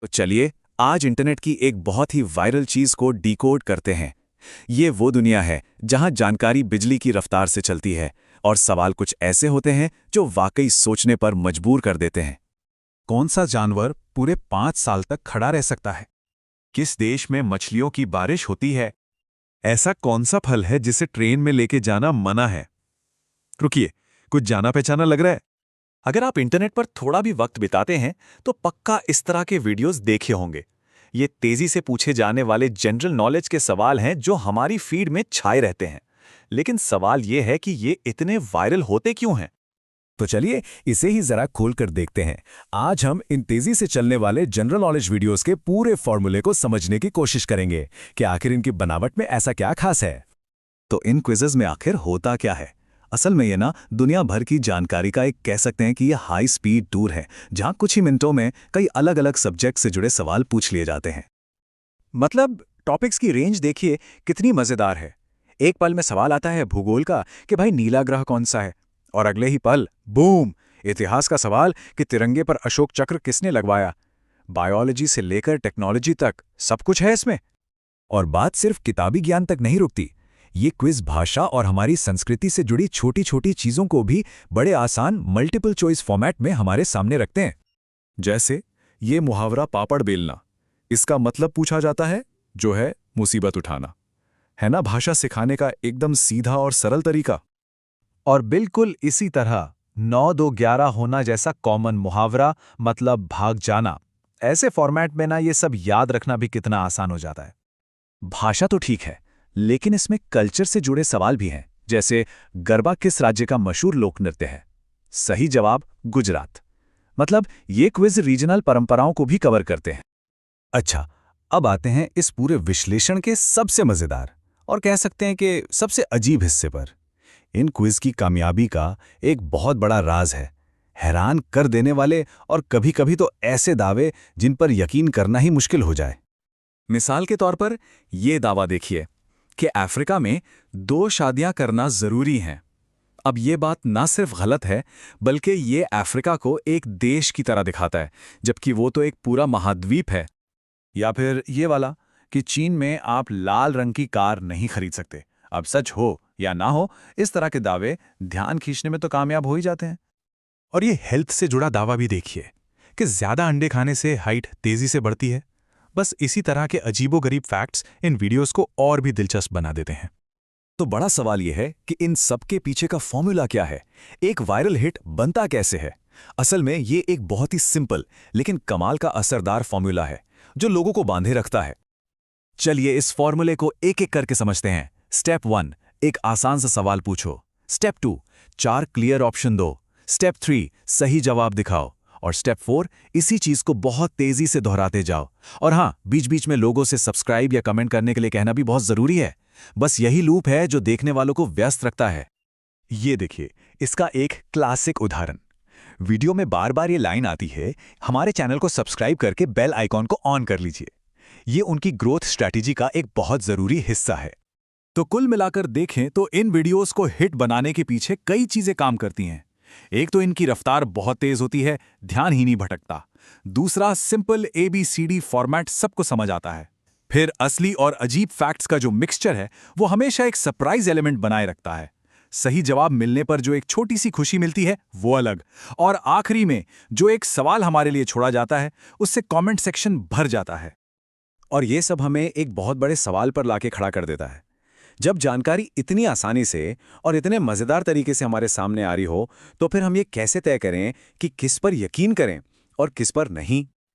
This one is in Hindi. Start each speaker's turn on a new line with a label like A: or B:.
A: तो चलिए आज इंटरनेट की एक बहुत ही वायरल चीज को डिकोड करते हैं। ये वो दुनिया है जहां जानकारी बिजली की रफ्तार से चलती है और सवाल कुछ ऐसे होते हैं जो वाकई सोचने पर मजबूर कर देते हैं।
B: कौन सा जानवर पूरे 5 साल तक खड़ा रह सकता है? किस देश में मछलियों की बारिश होती है? ऐसा कौन सा फल है जिसे ट्रेन में लेके जाना मना है? रुकिए, कुछ जाना पहचाना लग रहा है।
C: अगर आप इंटरनेट पर थोड़ा भी वक्त बिताते हैं तो पक्का इस तरह के वीडियोस देखे होंगे। ये तेजी से पूछे जाने वाले जनरल नॉलेज के सवाल हैं जो हमारी फीड में छाए रहते हैं। लेकिन सवाल ये है कि ये इतने वायरल होते क्यों हैं?
D: तो चलिए इसे ही जरा खोलकर देखते हैं। आज हम इन तेजी से चलने वाले जनरल नॉलेज वीडियोस के पूरे फॉर्मूले को समझने की कोशिश करेंगे कि आखिर इनकी बनावट में ऐसा क्या खास है।
A: तो इन क्विज़ेस में आखिर होता क्या है? असल में ये ना दुनिया भर की जानकारी का एक कह सकते हैं कि ये हाई स्पीड टूर है जहां कुछ ही मिनटों में कई अलग अलग सब्जेक्ट से जुड़े सवाल पूछ लिए जाते हैं।
C: मतलब टॉपिक्स की रेंज देखिए कितनी मजेदार है। एक पल में सवाल आता है भूगोल का कि भाई नीला ग्रह कौन सा है, और अगले ही पल बूम, इतिहास का सवाल कि तिरंगे पर अशोक चक्र किसने लगवाया। बायोलॉजी से लेकर टेक्नोलॉजी तक सब कुछ है इसमें।
D: और बात सिर्फ किताबी ज्ञान तक नहीं रुकती। ये क्विज भाषा और हमारी संस्कृति से जुड़ी छोटी छोटी चीजों को भी बड़े आसान मल्टीपल चॉइस फॉर्मेट में हमारे सामने रखते हैं।
B: जैसे ये मुहावरा पापड़ बेलना, इसका मतलब पूछा जाता है, जो है मुसीबत उठाना। है ना भाषा सिखाने का एकदम सीधा और सरल तरीका।
C: और बिल्कुल इसी तरह 9-2-11 होना जैसा कॉमन मुहावरा, मतलब भाग जाना। ऐसे फॉर्मेट में ना ये सब याद रखना भी कितना आसान हो जाता है।
A: भाषा तो ठीक है, लेकिन इसमें कल्चर से जुड़े सवाल भी हैं, जैसे गरबा किस राज्य का मशहूर लोक नृत्य है? सही जवाब गुजरात। मतलब ये क्विज रीजनल परंपराओं को भी कवर करते हैं।
D: अच्छा, अब आते हैं इस पूरे विश्लेषण के सबसे मजेदार और कह सकते हैं कि सबसे अजीब हिस्से पर। इन क्विज की कामयाबी का एक बहुत बड़ा राज है। हैरान कर देने वाले और कभी-कभी तो ऐसे दावे जिन पर यकीन करना ही मुश्किल हो जाए।
A: मिसाल के तौर पर ये दावा देखिए कि अफ्रीका में 2 शादियां करना जरूरी हैं। अब ये बात ना सिर्फ गलत है, बल्कि ये अफ्रीका को एक देश की तरह दिखाता है, जबकि वो तो एक पूरा महाद्वीप है।
B: या फिर ये वाला कि चीन में आप लाल रंग की कार नहीं खरीद सकते। अब सच हो या ना हो, इस तरह के दावे ध्यान खींचने में तो कामयाब हो ही जाते हैं। और ये हेल्थ से जुड़ा दावा भी देखिए कि ज्यादा अंडे खाने से हाइट तेजी से बढ़ती है। बस इसी तरह के अजीबोगरीब फैक्ट्स इन वीडियोस को और भी दिलचस्प बना देते हैं।
D: तो बड़ा सवाल यह है कि इन सब के पीछे का फॉर्मूला क्या है? एक वायरल हिट बनता कैसे है? असल में ये एक बहुत ही सिंपल लेकिन कमाल का असरदार फॉर्मूला है जो लोगों को बांधे रखता है। चलिए इस फॉर्मूले को एक एक करके समझते हैं। स्टेप 1, एक आसान सा सवाल पूछो। स्टेप 2, 4 क्लियर ऑप्शन दो। स्टेप 3, सही जवाब दिखाओ। और स्टेप 4, इसी चीज को बहुत तेजी से दोहराते जाओ। और हाँ, बीच बीच में लोगों से सब्सक्राइब या कमेंट करने के लिए कहना भी बहुत जरूरी है। बस यही लूप है जो देखने वालों को व्यस्त रखता है।
B: ये देखिए, इसका एक क्लासिक उदाहरण। वीडियो में बार बार ये लाइन आती है, हमारे चैनल को सब्सक्राइब करके बेल आइकॉन को ऑन कर लीजिए। ये उनकी ग्रोथ स्ट्रैटेजी का एक बहुत जरूरी हिस्सा है।
C: तो कुल मिलाकर देखें तो इन वीडियोस को हिट बनाने के पीछे कई चीजें काम करती हैं। एक तो इनकी रफ्तार बहुत तेज होती है, ध्यान ही नहीं भटकता। दूसरा, सिंपल ABCD फॉर्मेट सबको समझ आता है। फिर असली और अजीब फैक्ट्स का जो मिक्सचर है वो हमेशा एक सरप्राइज एलिमेंट बनाए रखता है। सही जवाब मिलने पर जो एक छोटी सी खुशी मिलती है वो अलग। और आखिरी में जो एक सवाल हमारे लिए छोड़ा जाता है उससे कमेंट सेक्शन भर जाता है।
D: और ये सब हमें एक बहुत बड़े सवाल पर लाके खड़ा कर देता है। जब जानकारी इतनी आसानी से और इतने मज़ेदार तरीके से हमारे सामने आ रही हो, तो फिर हम ये कैसे तय करें कि किस पर यकीन करें और किस पर नहीं?